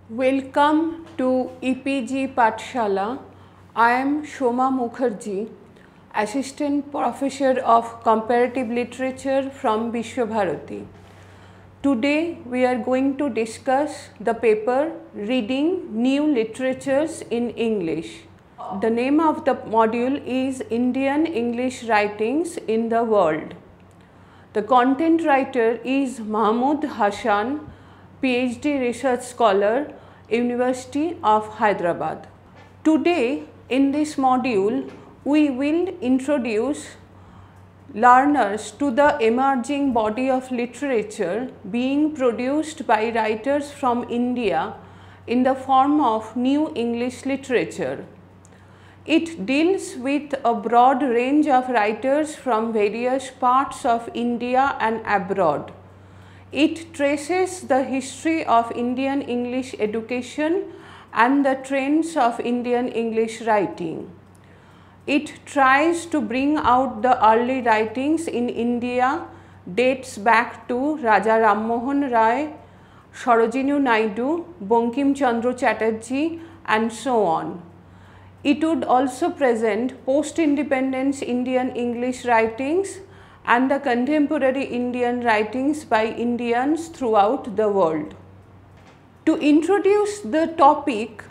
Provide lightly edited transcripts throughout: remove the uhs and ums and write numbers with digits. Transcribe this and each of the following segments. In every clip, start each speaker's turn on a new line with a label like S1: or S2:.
S1: Welcome to EPG Pathshala. I am Shoma Mukherjee, Assistant Professor of Comparative Literature from Vishwabharati. Today we are going to discuss the paper Reading New Literatures in English. The name of the module is Indian English Writings in the World. The content writer is Mahmud Hassan, PhD research scholar, University of Hyderabad. Today in this module, we will introduce learners to the emerging body of literature being produced by writers from India in the form of New English Literature. It deals with a broad range of writers from various parts of India and abroad. It traces the history of Indian English education and the trends of Indian English writing. It tries to bring out the early writings in India, dates back to Raja Ram Mohan Rai, Sarojini Naidu, Bankim Chandra Chatterjee, and so on. It would also present post-independence Indian English writings and the contemporary Indian writings by Indians throughout the world. To introduce the topic,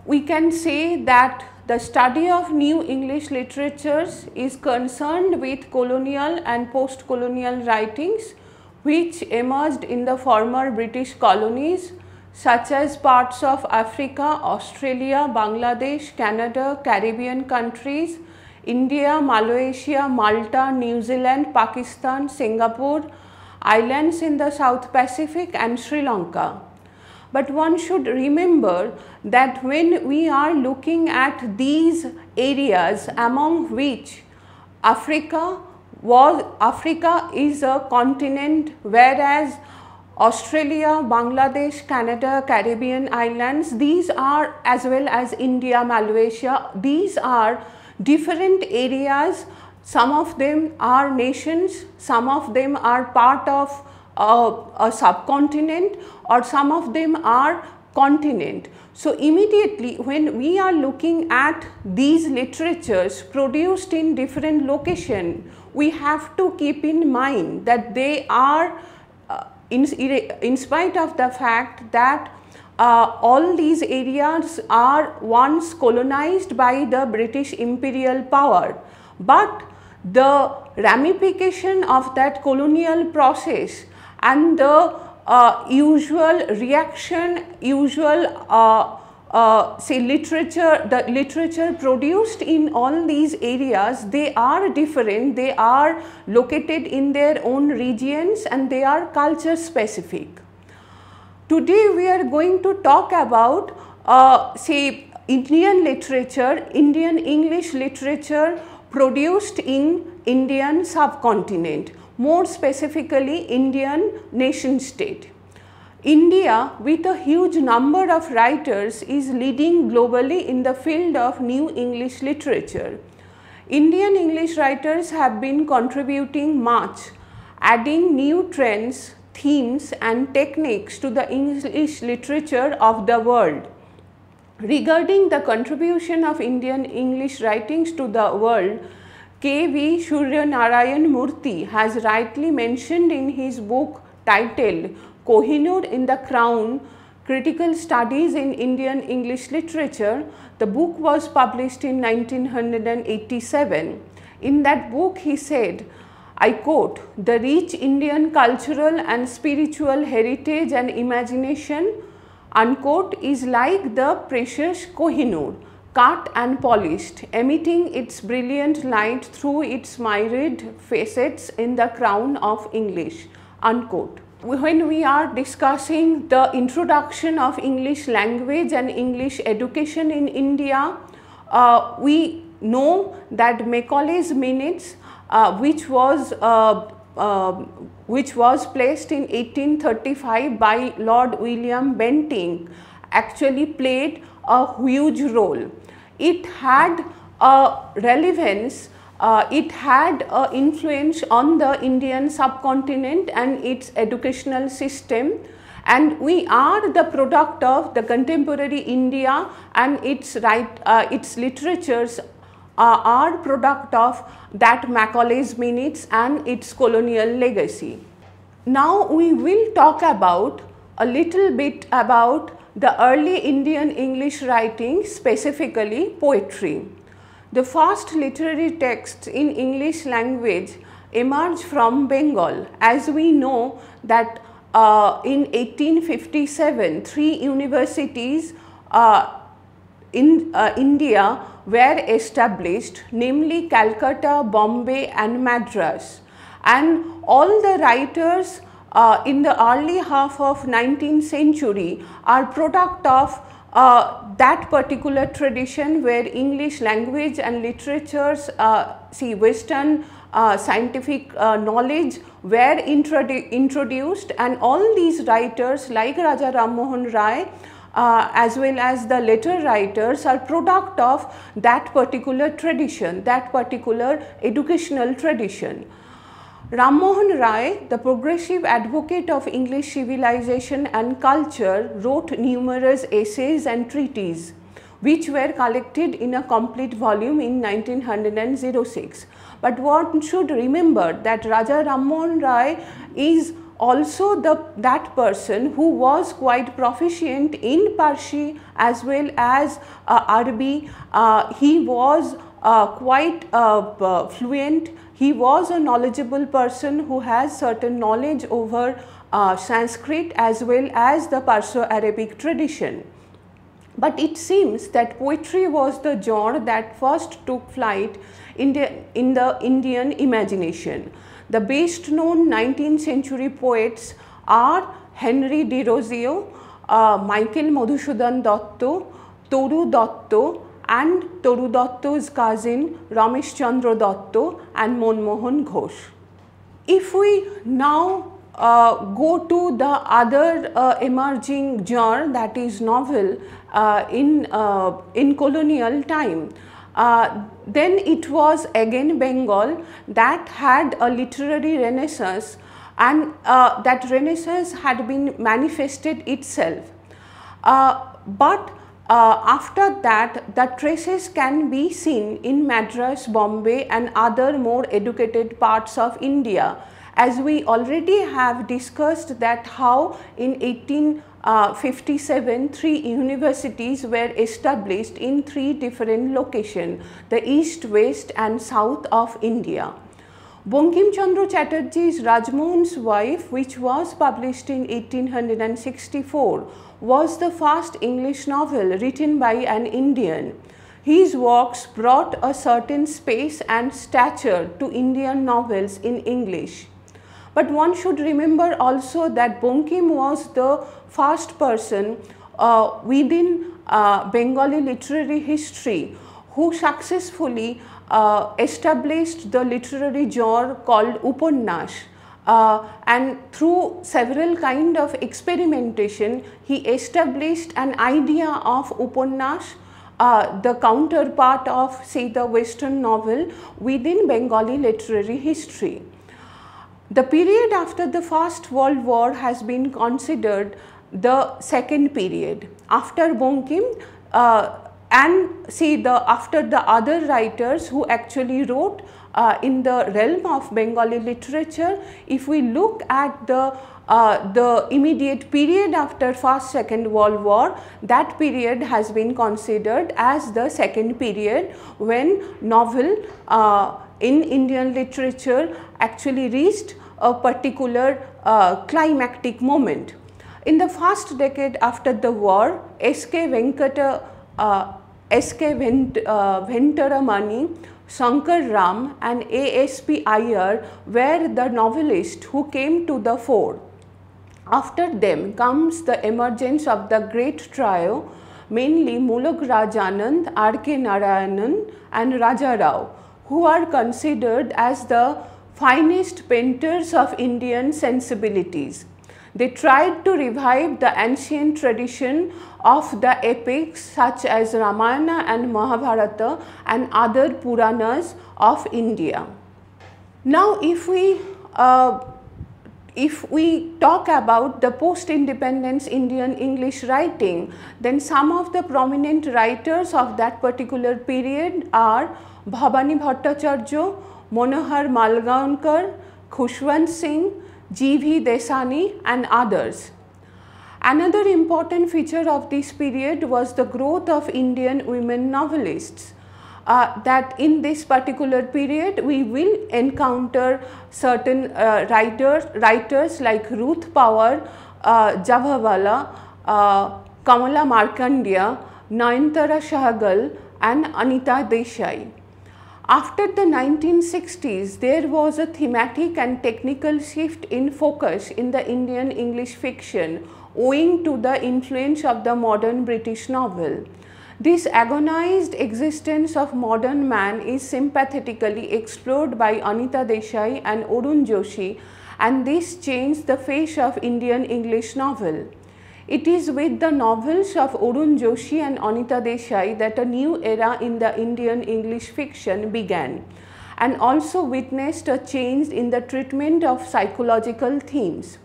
S1: we can say that the study of New English literatures is concerned with colonial and post-colonial writings which emerged in the former British colonies such as parts of Africa, Australia, Bangladesh, Canada, Caribbean countries, India, Malaysia, Malta, New Zealand, Pakistan, Singapore, islands in the South Pacific and Sri Lanka. But one should remember that when we are looking at these areas among which Africa is a continent, whereas Australia, Bangladesh, Canada, Caribbean islands, these are, as well as India, Malaysia, these are different areas. Some of them are nations, some of them are part of a subcontinent, or some of them are continent. So immediately when we are looking at these literatures produced in different locations, we have to keep in mind that they are in spite of the fact that all these areas are once colonized by the British imperial power, but the ramification of that colonial process and the usual reaction, the literature produced in all these areas, they are different, they are located in their own regions and they are culture specific. Today we are going to talk about Indian literature, Indian English literature produced in Indian subcontinent, more specifically Indian nation state. India, with a huge number of writers, is leading globally in the field of New English literature. Indian English writers have been contributing much, adding new trends, themes and techniques to the English literature of the world. Regarding the contribution of Indian English writings to the world, K.V. Surya Narayan Murthy has rightly mentioned in his book titled Kohinoor in the Crown, Critical Studies in Indian English Literature. The book was published in 1987. In that book he said, I quote, "The rich Indian cultural and spiritual heritage and imagination," unquote, "is like the precious Kohinoor, cut and polished, emitting its brilliant light through its myriad facets in the crown of English," unquote. When we are discussing the introduction of English language and English education in India, we know that Macaulay's Minutes, which was placed in 1835 by Lord William Bentinck, actually played a huge role. It had a relevance, it had an influence on the Indian subcontinent and its educational system, and we are the product of the contemporary India, and its literatures are product of that Macaulay's Minutes and its colonial legacy. Now we will talk about a little bit about the early Indian English writing, specifically poetry. The first literary texts in English language emerged from Bengal. As we know that in 1857, 3 universities in India were established, namely Calcutta, Bombay and Madras, and all the writers in the early half of 19th century are product of that particular tradition where English language and literatures, Western scientific knowledge were introduced, and all these writers like Raja Ram Mohan Rai as well as the later writers are product of that particular tradition, that particular educational tradition. Ram Mohan Rai, the progressive advocate of English civilization and culture, wrote numerous essays and treatises which were collected in a complete volume in 1906. But one should remember that Raja Ram Mohan Rai is also that person who was quite proficient in Parsi as well as Arabic. He was quite fluent. He was a knowledgeable person who has certain knowledge over Sanskrit as well as the Perso-Arabic tradition. But it seems that poetry was the genre that first took flight in the Indian imagination. The best known 19th century poets are Henry Desrosiers, Michael Madhusudan Datta, Toru Datta, and Toru Datta's cousin Ramesh Chandra Datta and Manmohan Ghosh. If we now go to the other emerging genre, that is novel, in colonial time, then it was again Bengal that had a literary renaissance, and that renaissance had been manifested itself. But after that, the traces can be seen in Madras, Bombay and other more educated parts of India, as we already have discussed that how in 1857 3 universities were established in 3 different locations, the east, west and south of India. Bankim Chandra Chatterjee's Rajmohan's Wife, which was published in 1864, was the first English novel written by an Indian. His works brought a certain space and stature to Indian novels in English. But one should remember also that Bankim was the first person within Bengali literary history who successfully established the literary genre called Upanyash, and through several kind of experimentation he established an idea of Upanyash, the counterpart of say the Western novel within Bengali literary history. The period after the First World War has been considered the second period after Bankim, and see after the other writers who actually wrote in the realm of Bengali literature. If we look at the immediate period after First Second World War, that period has been considered as the second period when novel in Indian literature actually reached a particular climactic moment. In the first decade after the war, S.K. Venturamani, Shankar Ram and A.S.P. Iyer were the novelists who came to the fore. After them comes the emergence of the great trio, mainly Mulak Rajanand, R.K. Narayanan and Raja Rao, who are considered as the finest painters of Indian sensibilities. They tried to revive the ancient tradition of the epics such as Ramayana and Mahabharata and other Puranas of India. Now, if we if we talk about the post-independence Indian English writing, then some of the prominent writers of that particular period are Bhavani Bhattacharya, Manohar Malgaonkar, Khushwant Singh, G.V. Desani and others. Another important feature of this period was the growth of Indian women novelists. That in this particular period we will encounter certain writers like Ruth Power, Javawala, Kamala Markandia, Nayantara Shahagal and Anita Desai. After the 1960s, there was a thematic and technical shift in focus in the Indian English fiction owing to the influence of the modern British novel. This agonized existence of modern man is sympathetically explored by Anita Desai and Arun Joshi, and this changed the face of Indian English novel. It is with the novels of Arun Joshi and Anita Desai that a new era in the Indian English fiction began, and also witnessed a change in the treatment of psychological themes.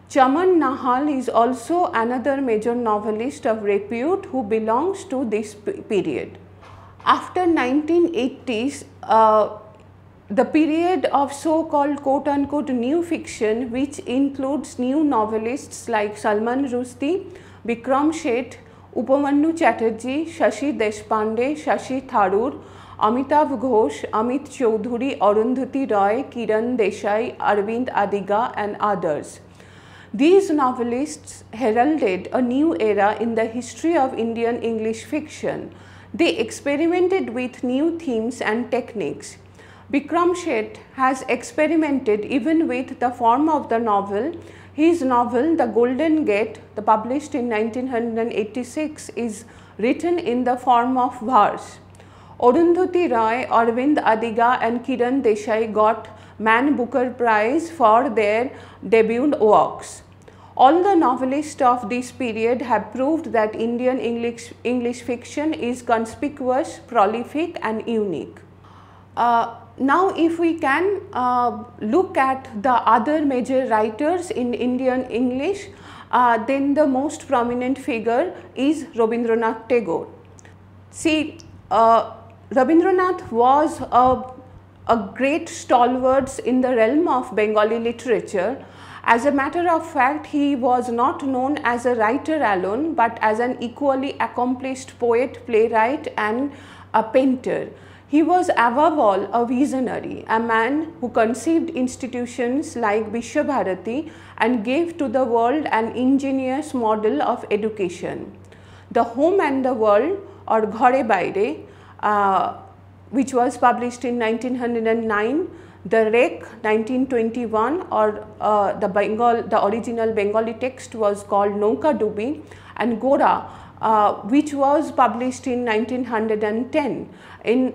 S1: Chaman Nahal is also another major novelist of repute who belongs to this period. After 1980s, the period of so-called quote-unquote new fiction, which includes new novelists like Salman Rushdie, Bikram Sheth, Upamanyu Chatterjee, Shashi Deshpande, Shashi Tharoor, Amitav Ghosh, Amit Choudhury, Arundhati Roy, Kiran Desai, Arvind Adiga and others. These novelists heralded a new era in the history of Indian English fiction. They experimented with new themes and techniques. Bikram Sheth has experimented even with the form of the novel. His novel, The Golden Gate, published in 1986, is written in the form of verse. Arundhati Roy, Arvind Adiga and Kiran Desai got Man Booker Prize for their debut works. All the novelists of this period have proved that Indian English fiction is conspicuous, prolific and unique. Now if we can look at the other major writers in Indian English, then the most prominent figure is Rabindranath Tagore. See, Rabindranath was a great stalwart in the realm of Bengali literature. As a matter of fact, he was not known as a writer alone, but as an equally accomplished poet, playwright and a painter. He was above all a visionary, a man who conceived institutions like Vishwabharati and gave to the world an ingenious model of education. The Home and the World, or Ghare Baire, which was published in 1909, The Wreck 1921, or the original Bengali text was called Nauka Dubi, and Gora, which was published in 1910 in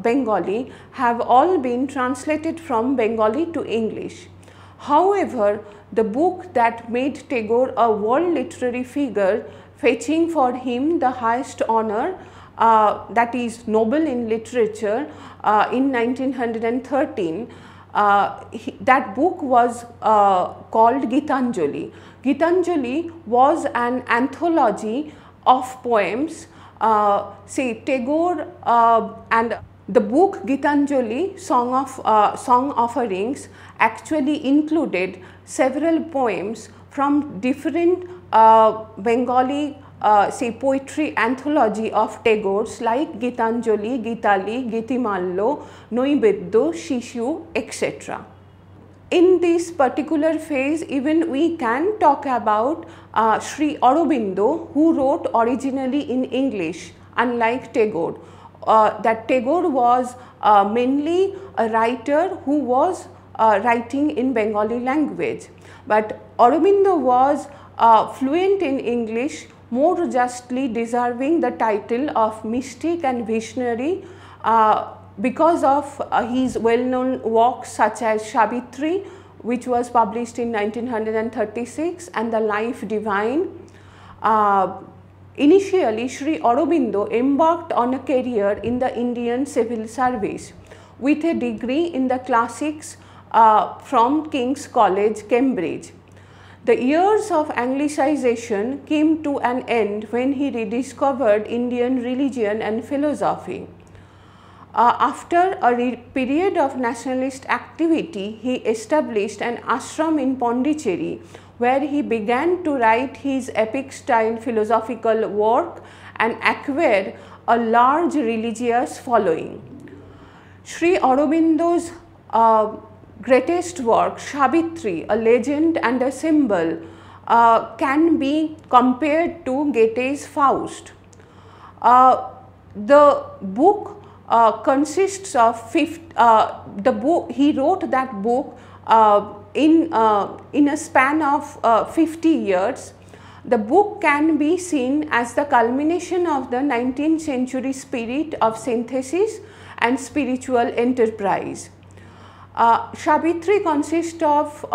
S1: Bengali, have all been translated from Bengali to English. However, the book that made Tagore a world literary figure, fetching for him the highest honor, that is Nobel in literature, in 1913, that book was called Gitanjali. Gitanjali was an anthology of poems. Say Tagore and the book Gitanjali, Song Offerings, actually included several poems from different Bengali say poetry anthology of Tagore's like Gitanjali, Gitali, Gitimallo, Noibeddo, Shishu, etc. In this particular phase, even we can talk about Sri Aurobindo, who wrote originally in English, unlike Tagore. That Tagore was mainly a writer who was writing in Bengali language, but Aurobindo was fluent in English, more justly deserving the title of mystic and visionary because of his well-known works such as Savitri, which was published in 1936, and The Life Divine. Initially, Sri Aurobindo embarked on a career in the Indian civil service with a degree in the classics from King's College, Cambridge. The years of Anglicization came to an end when he rediscovered Indian religion and philosophy. After a period of nationalist activity, he established an ashram in Pondicherry, where he began to write his epic style philosophical work and acquire a large religious following. Sri Aurobindo's greatest work, Savitri, a legend and a symbol, can be compared to Goethe's Faust. The book consists of he wrote that book in a span of 50 years. The book can be seen as the culmination of the 19th century spirit of synthesis and spiritual enterprise. Savitri consists of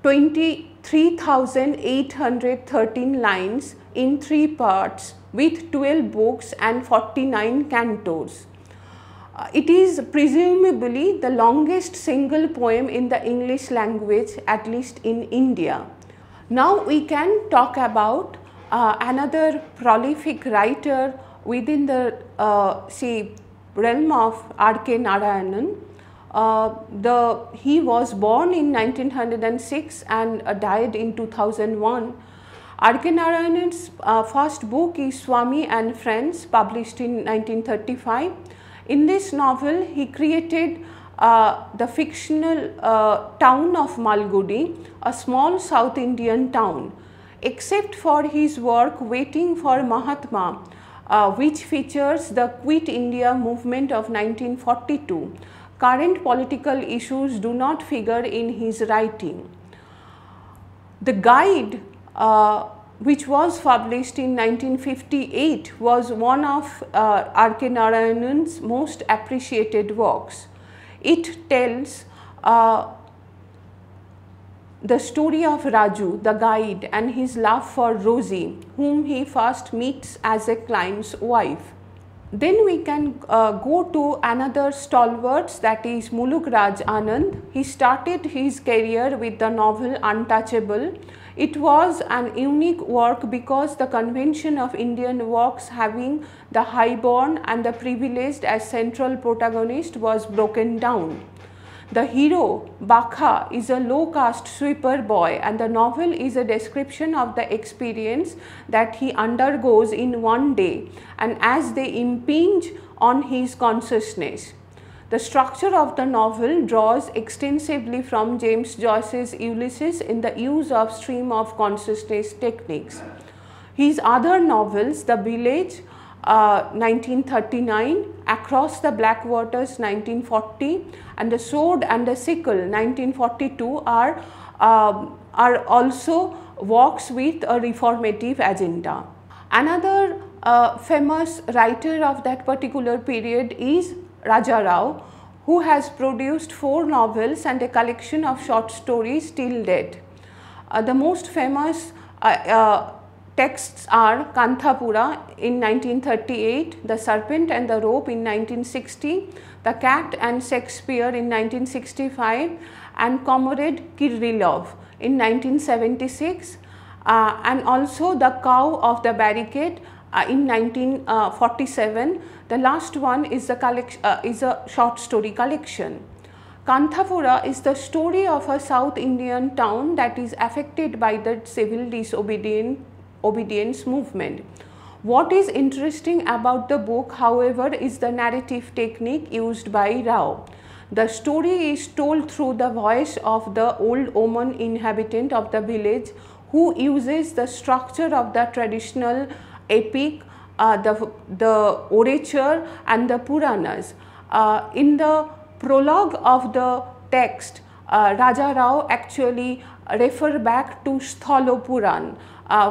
S1: 23,813 lines in 3 parts with 12 books and 49 cantos. It is presumably the longest single poem in the English language, at least in India. Now we can talk about another prolific writer within the realm of R.K. Narayanan. He was born in 1906 and died in 2001. R.K. Narayanan's first book is Swami and Friends, published in 1935. In this novel, he created the fictional town of Malgudi, a small South Indian town. Except for his work Waiting for Mahatma, which features the Quit India movement of 1942, current political issues do not figure in his writing. The Guide, which was published in 1958, was one of R.K. Narayanan's most appreciated works. It tells the story of Raju, the guide, and his love for Rosie, whom he first meets as a client's wife. Then we can go to another stalwart, that is Muluk Raj Anand. He started his career with the novel Untouchable. It was an unique work because the convention of Indian works having the highborn and the privileged as central protagonist was broken down. The hero, Bakha, is a low-caste sweeper boy, and the novel is a description of the experience that he undergoes in one day and as they impinge on his consciousness. The structure of the novel draws extensively from James Joyce's Ulysses in the use of stream of consciousness techniques. His other novels, The Village, 1939, Across the Black Waters, 1940, and The Sword and the Sickle, 1942, are also works with a reformative agenda. Another famous writer of that particular period is Raja Rao, who has produced 4 novels and a collection of short stories till date. The most famous texts are Kanthapura in 1938, The Serpent and the Rope in 1960, The Cat and Shakespeare in 1965, and Comrade Kirillov in 1976, and also The Cow of the Barricade in 1947. The last one is a short story collection. Kanthapura is the story of a South Indian town that is affected by the civil disobedience movement. What is interesting about the book, however, is the narrative technique used by Rao. The story is told through the voice of the old woman inhabitant of the village, who uses the structure of the traditional epic, the orature and the Puranas. In the prologue of the text, Raja Rao actually refer back to Sthalo Puran,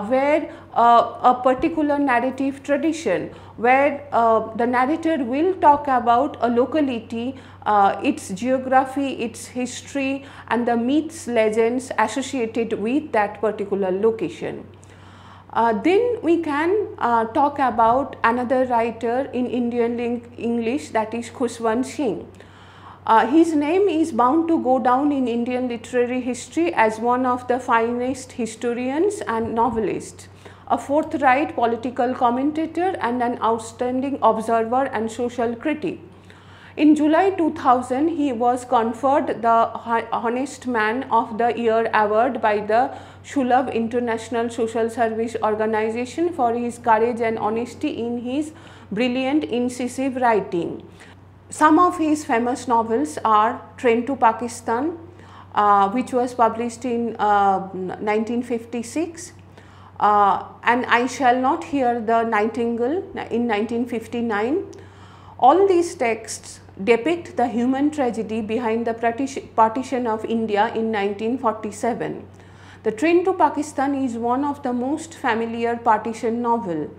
S1: where a particular narrative tradition, where the narrator will talk about a locality, its geography, its history, and the myths, legends associated with that particular location. Then we can talk about another writer in Indian English, that is Khushwant Singh. His name is bound to go down in Indian literary history as one of the finest historians and novelists, a forthright political commentator and an outstanding observer and social critic. In July 2000, he was conferred the Honest Man of the Year award by the Shulabh International Social Service Organization for his courage and honesty in his brilliant, incisive writing. Some of his famous novels are Train to Pakistan, which was published in 1956, and I Shall Not Hear the Nightingale in 1959. All these texts depict the human tragedy behind the partition of India in 1947. The Train to Pakistan is one of the most familiar partition novel,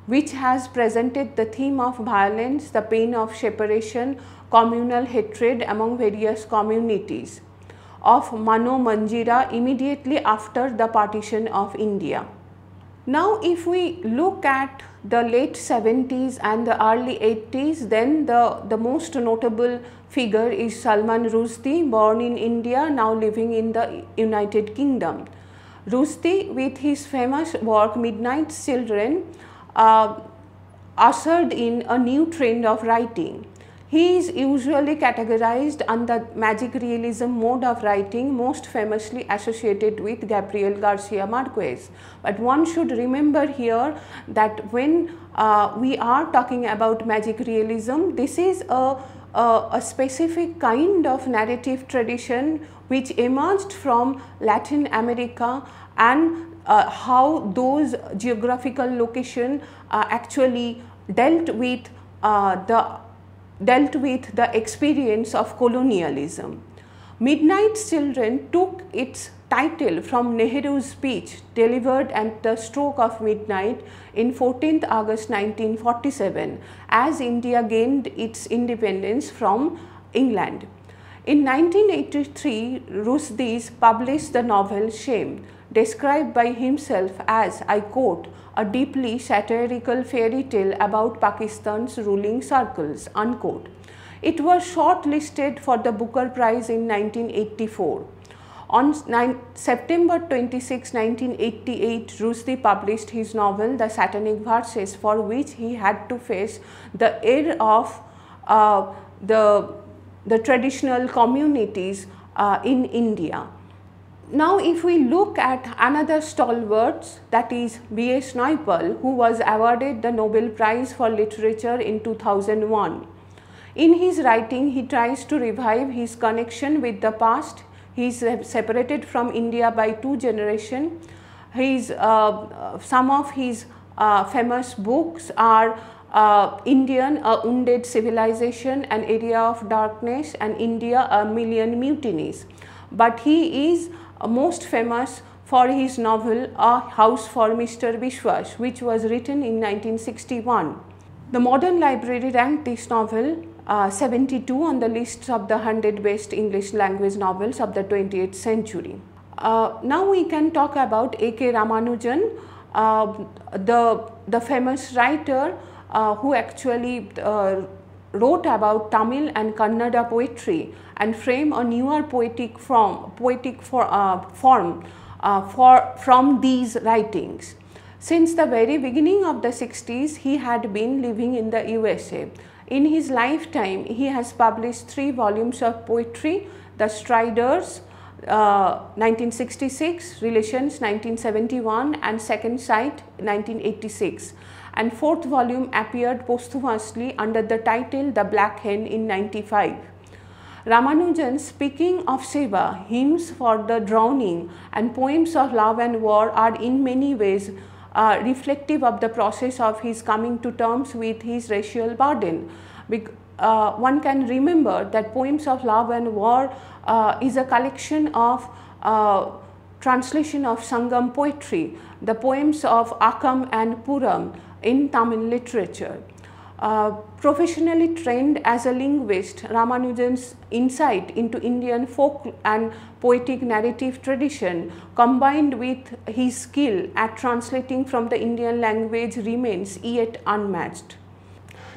S1: which has presented the theme of violence, the pain of separation, communal hatred among various communities of Mano Manjira immediately after the partition of India. Now, if we look at the late 70s and the early 80s, then the most notable figure is Salman Rushdie, born in India, now living in the United Kingdom. Rushdie, with his famous work Midnight's Children, ushered in a new trend of writing. He is usually categorized under magic realism mode of writing, most famously associated with Gabriel Garcia Marquez. But one should remember here that when we are talking about magic realism, this is a specific kind of narrative tradition which emerged from Latin America, and how those geographical locations actually dealt with the experience of colonialism. Midnight's Children took its title from Nehru's speech delivered at the stroke of midnight in 14th August 1947 as India gained its independence from England. In 1983, Rushdie published the novel Shame, described by himself as, I quote, a deeply satirical fairy tale about Pakistan's ruling circles, unquote. It was shortlisted for the Booker Prize in 1984. On September 26, 1988, Rushdie published his novel The Satanic Verses, for which he had to face the ire of the traditional communities in India. Now, if we look at another stalwart, that is B.S. Naipaul, who was awarded the Nobel Prize for Literature in 2001. In his writing, he tries to revive his connection with the past. He is separated from India by 2 generations. Some of his famous books are Indian, A Wounded Civilization, An Area of Darkness, and India, A Million Mutinies. But he is most famous for his novel A House for Mr. Biswas, which was written in 1961. The Modern Library ranked this novel 72 on the list of the 100 best English language novels of the 20th century. Now we can talk about A.K. Ramanujan, the famous writer who actually wrote about Tamil and Kannada poetry and framed a newer poetic form from these writings. Since the very beginning of the 60s, he had been living in the USA. In his lifetime, he has published 3 volumes of poetry, The Striders, 1966, Relations 1971, and Second Sight 1986. And 4th volume appeared posthumously under the title The Black Hen in 95. Ramanujan, speaking of Shiva, hymns for the drowning and poems of love and war are in many ways reflective of the process of his coming to terms with his racial burden. One can remember that Poems of Love and War is a collection of translation of Sangam poetry, the poems of Akam and Puram in Tamil literature. Professionally trained as a linguist, Ramanujan's insight into Indian folk and poetic narrative tradition combined with his skill at translating from the Indian language remains yet unmatched.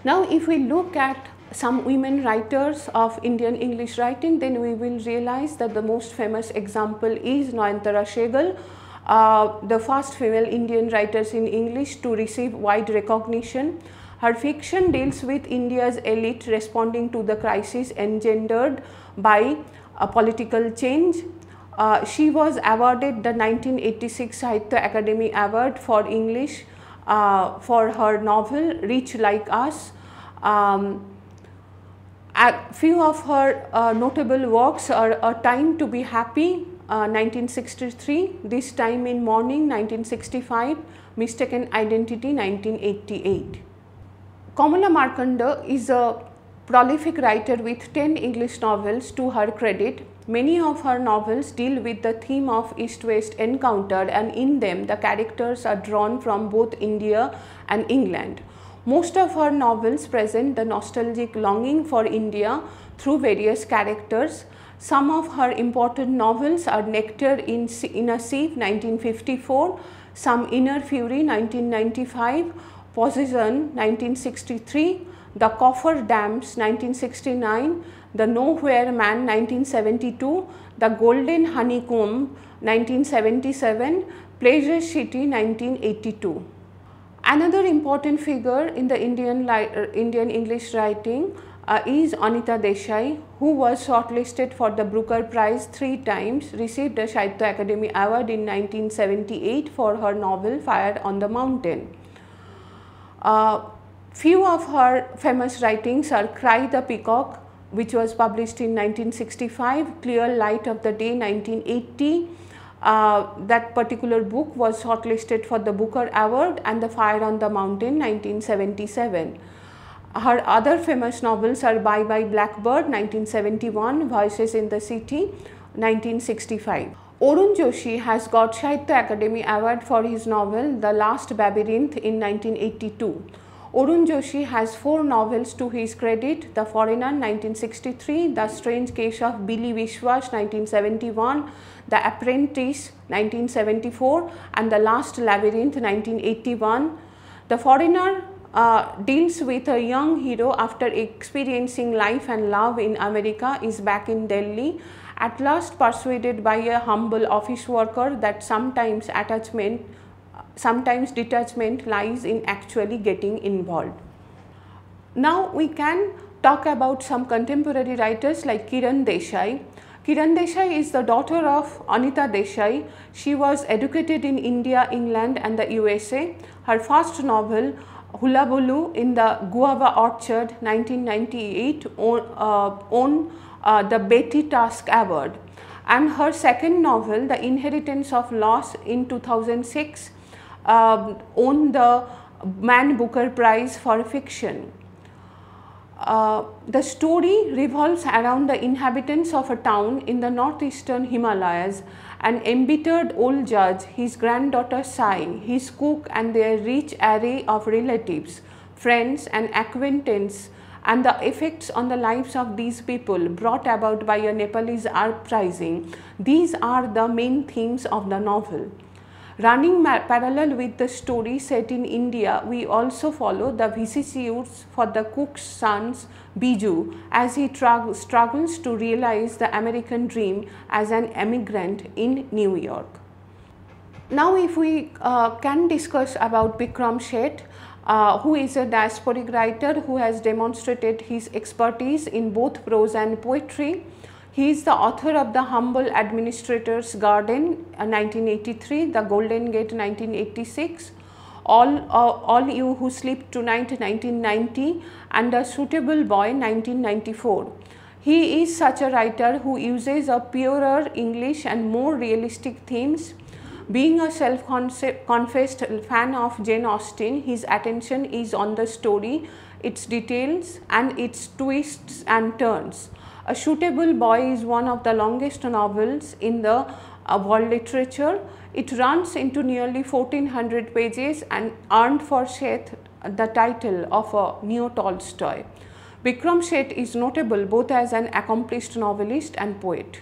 S1: Now, if we look at some women writers of Indian English writing, then we will realize that the most famous example is Nayanthara Sehgal, the first female Indian writers in English to receive wide recognition. Her fiction deals with India's elite responding to the crisis engendered by a political change. She was awarded the 1986 Sahitya Akademi Award for English for her novel Rich Like Us. A few of her notable works are A Time to be Happy, 1963, This Time in Morning, 1965, Mistaken Identity, 1988. Kamala Markanda is a prolific writer with 10 English novels to her credit. Many of her novels deal with the theme of East-West encounter, and in them the characters are drawn from both India and England. Most of her novels present the nostalgic longing for India through various characters. Some of her important novels are Nectar in a Sieve, 1954, Some Inner Fury, 1995, Possession, 1963, The Coffer Dams, 1969, The Nowhere Man, 1972, The Golden Honeycomb, 1977, Pleasure City, 1982. Another important figure in the Indian English writing is Anita Desai, who was shortlisted for the Booker Prize 3 times, received a Sahitya Akademi Award in 1978 for her novel Fire on the Mountain. Few of her famous writings are Cry the Peacock, which was published in 1965, Clear Light of the Day, 1980. That particular book was shortlisted for the Booker Award, and The Fire on the Mountain, 1977. Her other famous novels are Bye Bye Blackbird, 1971, Voices in the City, 1965. Arun Joshi has got Sahitya Akademi Award for his novel The Last Labyrinth in 1982. Arun Joshi has 4 novels to his credit: The Foreigner, 1963, The Strange Case of Billy Vishwas, 1971, The Apprentice, 1974, and The Last Labyrinth, 1981. The Foreigner deals with a young hero after experiencing life and love in America is back in Delhi, at last persuaded by a humble office worker that sometimes detachment lies in actually getting involved. Now we can talk about some contemporary writers like Kiran Desai. Kiran Desai is the daughter of Anita Desai. She was educated in India, England and the USA. Her first novel, Hullabaloo in the Guava Orchard, 1998, won the Betty Task Award, and her second novel, The Inheritance of Loss, in 2006, won the Man Booker Prize for Fiction. The story revolves around the inhabitants of a town in the northeastern Himalayas. An embittered old judge, his granddaughter Sai, his cook and their rich array of relatives, friends and acquaintances, and the effects on the lives of these people brought about by a Nepalese uprising. These are the main themes of the novel. Running parallel with the story set in India, we also follow the vicissitudes for the cook's son Biju as he struggles to realize the American dream as an immigrant in New York. Now if we can discuss about Bikram Sheth, who is a diasporic writer who has demonstrated his expertise in both prose and poetry. He is the author of The Humble Administrator's Garden, 1983, The Golden Gate, 1986, All You Who Sleep Tonight, 1990, and A Suitable Boy, 1994. He is such a writer who uses a purer English and more realistic themes. Being a self-confessed fan of Jane Austen, his attention is on the story, its details and its twists and turns. A Suitable Boy is one of the longest novels in the world literature. It runs into nearly 1400 pages and earned for Sheth the title of a neo-Tolstoy. Bikram Sheth is notable both as an accomplished novelist and poet.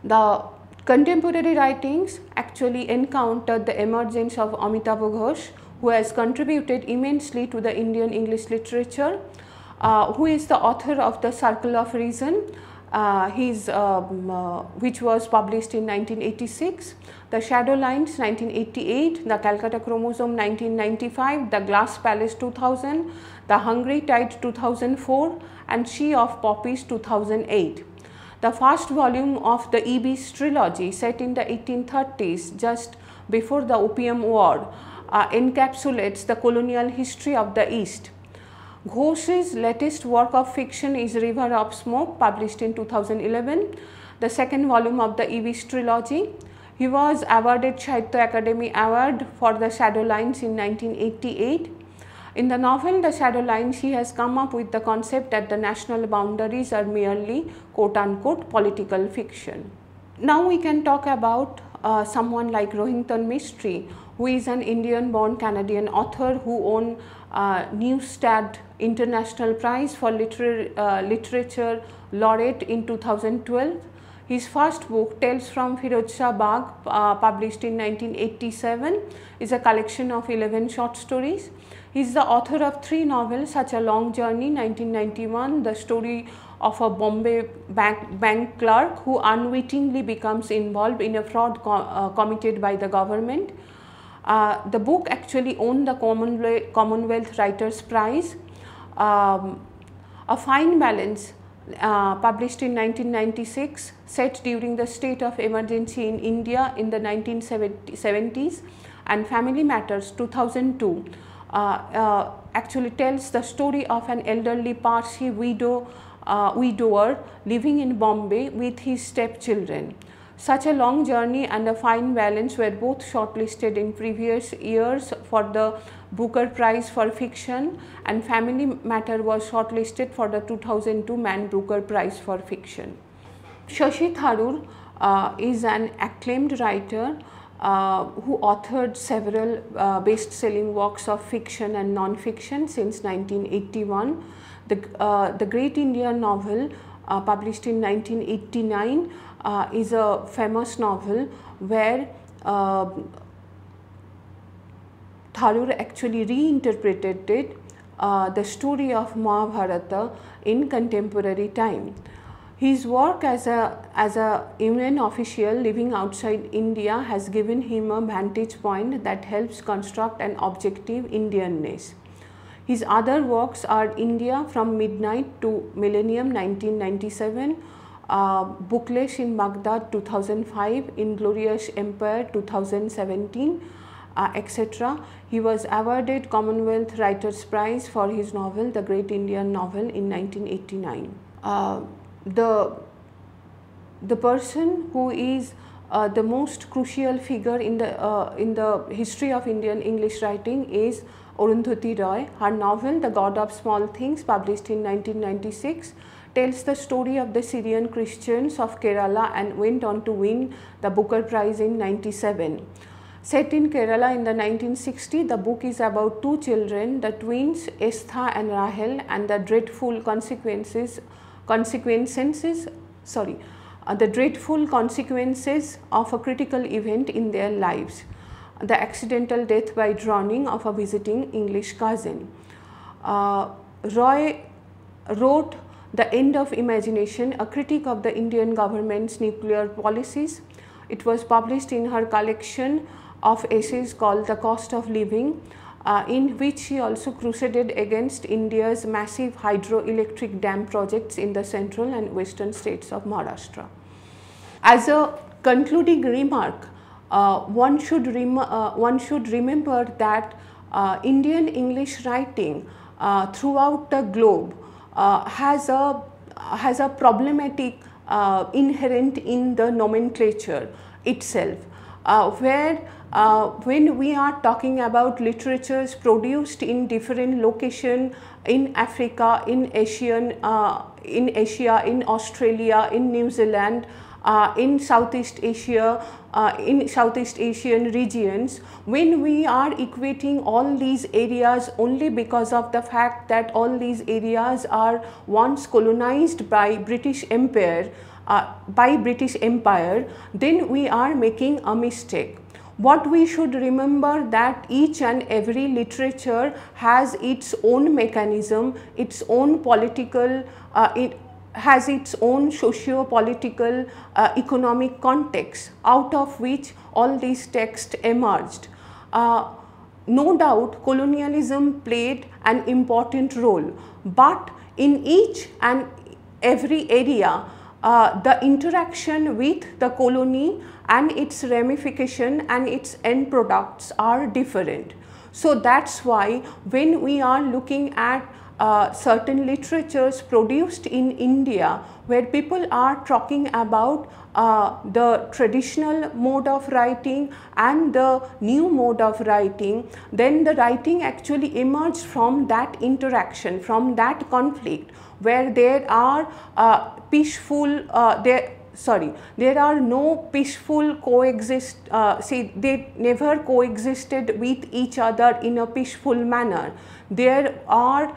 S1: The contemporary writings actually encountered the emergence of Amitabh Ghosh, who has contributed immensely to the Indian English literature. who is the author of The Circle of Reason, which was published in 1986, The Shadow Lines 1988, The Calcutta Chromosome 1995, The Glass Palace 2000, The Hungry Tide 2004, and She of Poppies 2008. The first volume of the Ibis trilogy, set in the 1830s, just before the Opium War, encapsulates the colonial history of the East. Ghosh's latest work of fiction is River of Smoke, published in 2011, the second volume of the Ibis trilogy. He was awarded Sahitya Akademi Award for The Shadow Lines in 1988. In the novel The Shadow Lines, he has come up with the concept that the national boundaries are merely quote-unquote political fiction. Now we can talk about someone like Rohinton Mistry, who is an Indian-born Canadian author who won Neustadt International Prize for Literature Laureate in 2012. His first book, Tales from Firozshah Bagh, published in 1987, is a collection of 11 short stories. He is the author of 3 novels, Such a Long Journey, 1991, the story of a Bombay bank clerk who unwittingly becomes involved in a fraud committed by the government. The book actually won the Commonwealth Writers' Prize. A Fine Balance, published in 1996, set during the state of emergency in India in the 1970s, and Family Matters 2002 actually tells the story of an elderly Parsi widower living in Bombay with his stepchildren. Such a Long Journey and A Fine Balance were both shortlisted in previous years for the Booker Prize for Fiction, and Family Matter was shortlisted for the 2002 Man Booker Prize for Fiction. Shashi Tharoor is an acclaimed writer who authored several best-selling works of fiction and non-fiction since 1981. The Great Indian Novel, published in 1989, is a famous novel where Tharoor actually reinterpreted the story of Mahabharata in contemporary time. His work as a UN official living outside India has given him a vantage point that helps construct an objective Indianness. His other works are India from Midnight to Millennium 1997, Bookless in Baghdad 2005, Inglorious Empire 2017, etc. He was awarded Commonwealth Writers' Prize for his novel The Great Indian Novel in 1989. The person who is the most crucial figure in the history of Indian English writing is Arundhati Roy. Her novel The God of Small Things, published in 1996, tells the story of the Syrian Christians of Kerala and went on to win the Booker Prize in 1997. Set in Kerala in the 1960s, the book is about 2 children, the twins Estha and Rahel, and the dreadful consequences of a critical event in their lives, the accidental death by drowning of a visiting English cousin. Roy wrote The End of Imagination, a critique of the Indian government's nuclear policies. It was published in her collection of essays called The Cost of Living, in which she also crusaded against India's massive hydroelectric dam projects in the central and western states of Maharashtra. As a concluding remark, one should remember that Indian English writing throughout the globe has a problematic inherent in the nomenclature itself, where when we are talking about literatures produced in different locations in Africa, in Asia, in Australia, in New Zealand, in Southeast Asia, in Southeast Asian regions, when we are equating all these areas only because of the fact that all these areas are once colonized by British Empire, then we are making a mistake. what we should remember that each and every literature has its own mechanism, its own political, it has its own socio-political, economic context out of which all these texts emerged. No doubt colonialism played an important role, but in each and every area the interaction with the colony and its ramification and its end products are different. So that's why when we are looking at certain literatures produced in India where people are talking about the traditional mode of writing and the new mode of writing, then the writing actually emerged from that interaction, from that conflict where there are there are no peaceful they never coexisted with each other in a peaceful manner. There are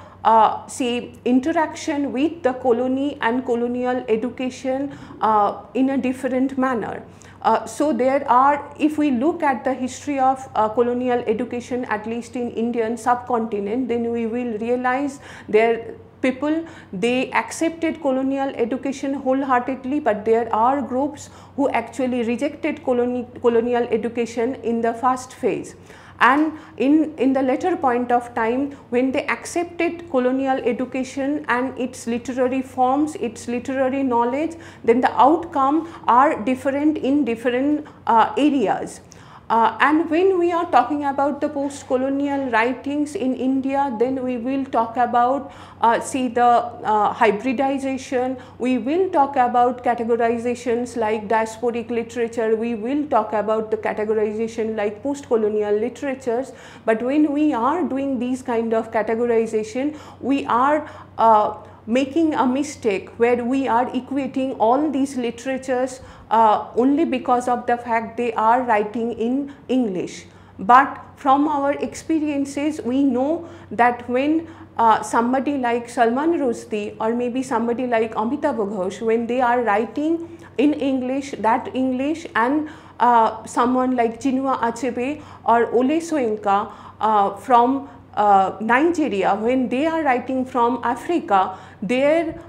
S1: interaction with the colony and colonial education in a different manner. So there are, if we look at the history of colonial education, at least in Indian subcontinent, then we will realize people, they accepted colonial education wholeheartedly, but there are groups who actually rejected colonial education in the first phase. And in the later point of time, when they accepted colonial education and its literary forms, its literary knowledge, then the outcome are different in different areas. And when we are talking about the post-colonial writings in India, then we will talk about hybridization, we will talk about categorizations like diasporic literature, we will talk about the categorization like post-colonial literatures. But when we are doing these kind of categorization, we are making a mistake where we are equating all these literatures only because of the fact they are writing in English. But from our experiences, we know that when somebody like Salman Rushdie or maybe somebody like Amitabh Ghosh, when they are writing in English, that English, and someone like Chinua Achebe or Ole Soyinka from Nigeria, when they are writing from Africa, their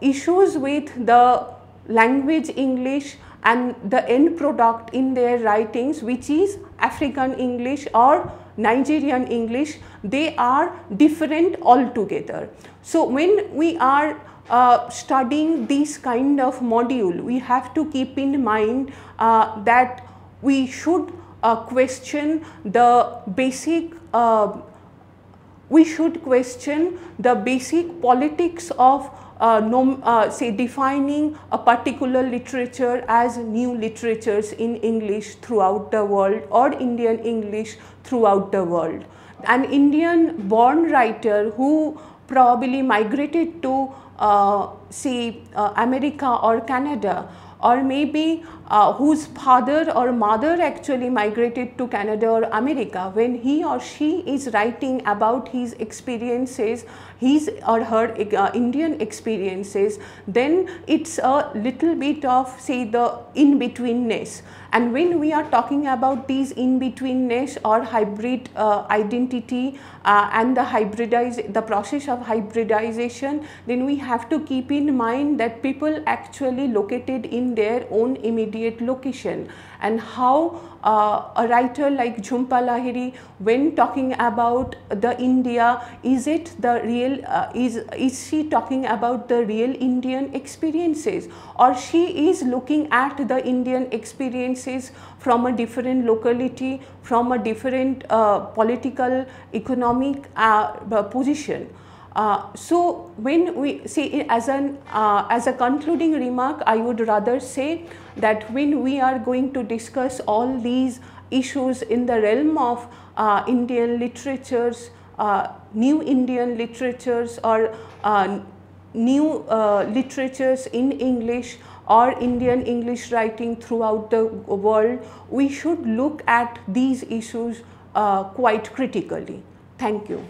S1: issues with the language English and the end product in their writings, which is African English or Nigerian English, they are different altogether. So when we are studying this kind of module, we have to keep in mind that we should question the basic politics of defining a particular literature as new literatures in English throughout the world or Indian English throughout the world. An Indian born writer who probably migrated to America or Canada, or maybe whose father or mother actually migrated to Canada or America, when he or she is writing about his experiences, his or her Indian experiences, then it's a little bit of the in-betweenness. And when we are talking about these in-betweenness or hybrid identity and the process of hybridization, then we have to keep in mind that people actually located in their own immediate location, and how a writer like Jhumpa Lahiri, when talking about the India, is it the real, is she talking about the real Indian experiences, or she is looking at the Indian experiences from a different locality, from a different political, economic position. So when we see, as a concluding remark, I would rather say that when we are going to discuss all these issues in the realm of Indian literatures, new Indian literatures, or new literatures in English or Indian English writing throughout the world, we should look at these issues quite critically. Thank you.